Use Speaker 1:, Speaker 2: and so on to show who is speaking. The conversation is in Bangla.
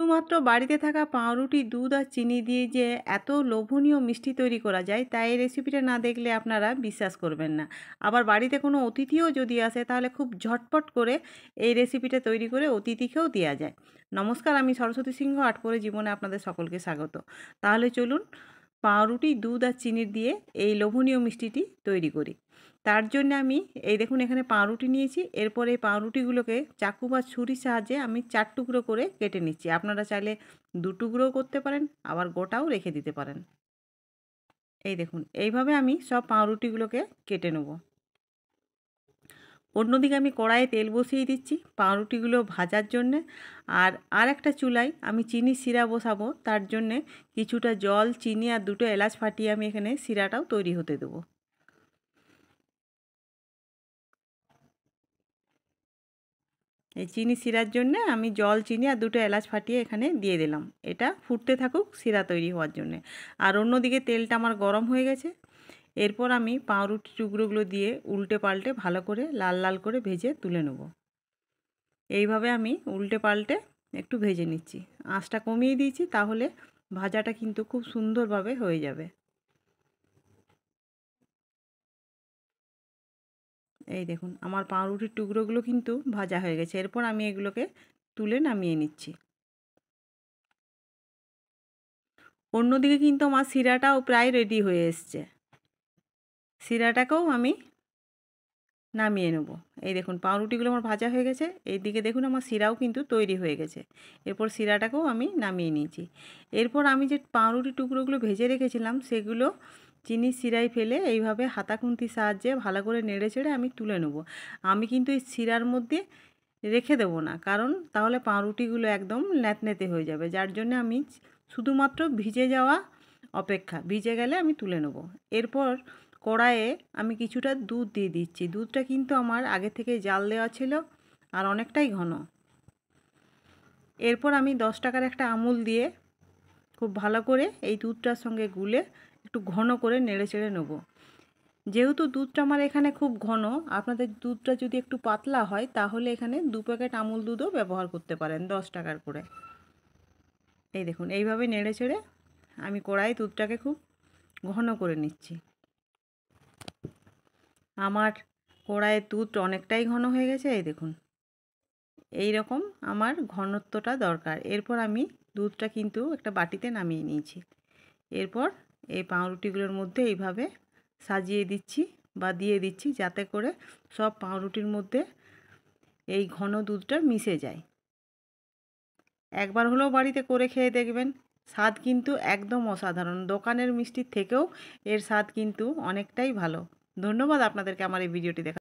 Speaker 1: শুধুমাত্র বাড়িতে থাকা পাউরুটি, দুধ আর চিনি দিয়ে যে এত লোভনীয় মিষ্টি তৈরি করা যায়, তাই এই রেসিপিটা না দেখলে আপনারা বিশ্বাস করবেন না। আবার বাড়িতে কোনো অতিথিও যদি আসে তাহলে খুব ঝটপট করে এই রেসিপিটা তৈরি করে অতিথিকেও দেওয়া যায়। নমস্কার, আমি সরস্বতী সিংহ, আর্ট করে জীবনে আপনাদের সকলকে স্বাগত। তাহলে চলুন পাউরুটি, দুধ আর চিনি দিয়ে এই লোভনীয় মিষ্টিটি তৈরি করি। তার জন্য আমি এই দেখুন এখানে পাউরুটি নিয়েছি। এরপর এই পাউরুটিগুলোকে চাকু বা ছুরির সাহায্যে আমি 4 টুকরো করে কেটে নিচ্ছি। আপনারা চাইলে 2 টুকরোও করতে পারেন, আবার গোটাও রেখে দিতে পারেন। এই দেখুন এইভাবে আমি সব পাউরুটিগুলোকে কেটে নেব। অন্যদিকে আমি কড়াইয়ে তেল বসিয়ে দিচ্ছি পাউরুটিগুলো ভাজার জন্যে। আর একটা চুলায় আমি চিনির শিরা বসাবো। তার জন্যে কিছুটা জল, চিনি আর 2টো এলাচ ফাটিয়ে আমি এখানে শিরাটাও তৈরি হতে দেবো। এই চিনি শিরার জন্য আমি জল, চিনি আর 2টো এলাচ ফাটিয়ে এখানে দিয়ে দিলাম। এটা ফুটতে থাকুক শিরা তৈরি হওয়ার জন্যে। আর অন্যদিকে তেলটা আমার গরম হয়ে গেছে। এরপর আমি পাউরুটি টুকরোগুলো দিয়ে উল্টে পাল্টে ভালো করে লাল লাল করে ভেজে তুলে নেব। এইভাবে আমি উল্টে পাল্টে একটু ভেজে নিচ্ছি। আঁচটা কমিয়ে দিয়েছি, তাহলে ভাজাটা কিন্তু খুব সুন্দরভাবে হয়ে যাবে। এই দেখুন আমার পাউরুটির টুকরোগুলো কিন্তু ভাজা হয়ে গেছে। এরপর আমি এগুলোকে তুলে নামিয়ে নিচ্ছি। অন্যদিকে কিন্তু আমার শিরাটাও প্রায় রেডি হয়ে এসছে। শিরাটাকেও আমি নামিয়ে নেব। এই দেখুন পাউরুটিগুলো আমার ভাজা হয়ে গেছে। এইদিকে দেখুন আমার শিরাও কিন্তু তৈরি হয়ে গেছে। এরপর শিরাটাকেও আমি নামিয়ে নিয়েছি। এরপর আমি যে পাউরুটি টুকরোগুলো ভেজে রেখেছিলাম সেগুলো চিনির শিরায় ফেলে এইভাবে হাতা খুন্তির সাহায্যে ভালো করে নেড়ে চেড়ে আমি তুলে নেব। আমি কিন্তু এই শিরার মধ্যে রেখে দেবো না, কারণ তাহলে পাউরুটিগুলো একদম ন্যাতনেতে হয়ে যাবে। যার জন্য আমি শুধুমাত্র ভিজে যাওয়া অপেক্ষা, ভিজে গেলে আমি তুলে নেব। এরপর কড়াইয়ে আমি কিছুটা দুধ দিয়ে দিচ্ছি। দুধটা কিন্তু আমার আগে থেকে জাল দেওয়া ছিল আর অনেকটাই ঘন। এরপর আমি 10 টাকার একটা আমুল দিয়ে খুব ভালো করে এই দুধটার সঙ্গে গুলে একটু ঘন করে নেড়ে চেড়ে নেব। যেহেতু দুধটা আমার এখানে খুব ঘন, আপনাদের দুধটা যদি একটু পাতলা হয় তাহলে এখানে 2 প্যাকেট আমুল দুধও ব্যবহার করতে পারেন 10 টাকার করে। এই দেখুন এইভাবে নেড়ে চেড়ে আমি কড়াই দুধটাকে খুব ঘন করে নিচ্ছি। আমার কড়াইয়ের দুধ অনেকটাই ঘন হয়ে গেছে। এই দেখুন এই রকম আমার ঘনত্বটা দরকার। এরপর আমি দুধটা কিন্তু একটা বাটিতে নামিয়ে নিয়েছি। এরপর এই পাউরুটিগুলোর মধ্যে এইভাবে সাজিয়ে দিচ্ছি বা দিয়ে দিচ্ছি, যাতে করে সব পাউরুটির মধ্যে এই ঘন দুধটা মিশে যায়। একবার হলেও বাড়িতে করে খেয়ে দেখবেন, স্বাদ কিন্তু একদম অসাধারণ। দোকানের মিষ্টির থেকেও এর স্বাদ কিন্তু অনেকটাই ভালো। ধন্যবাদ আপনাদেরকে আমার এই ভিডিওটি দেখা।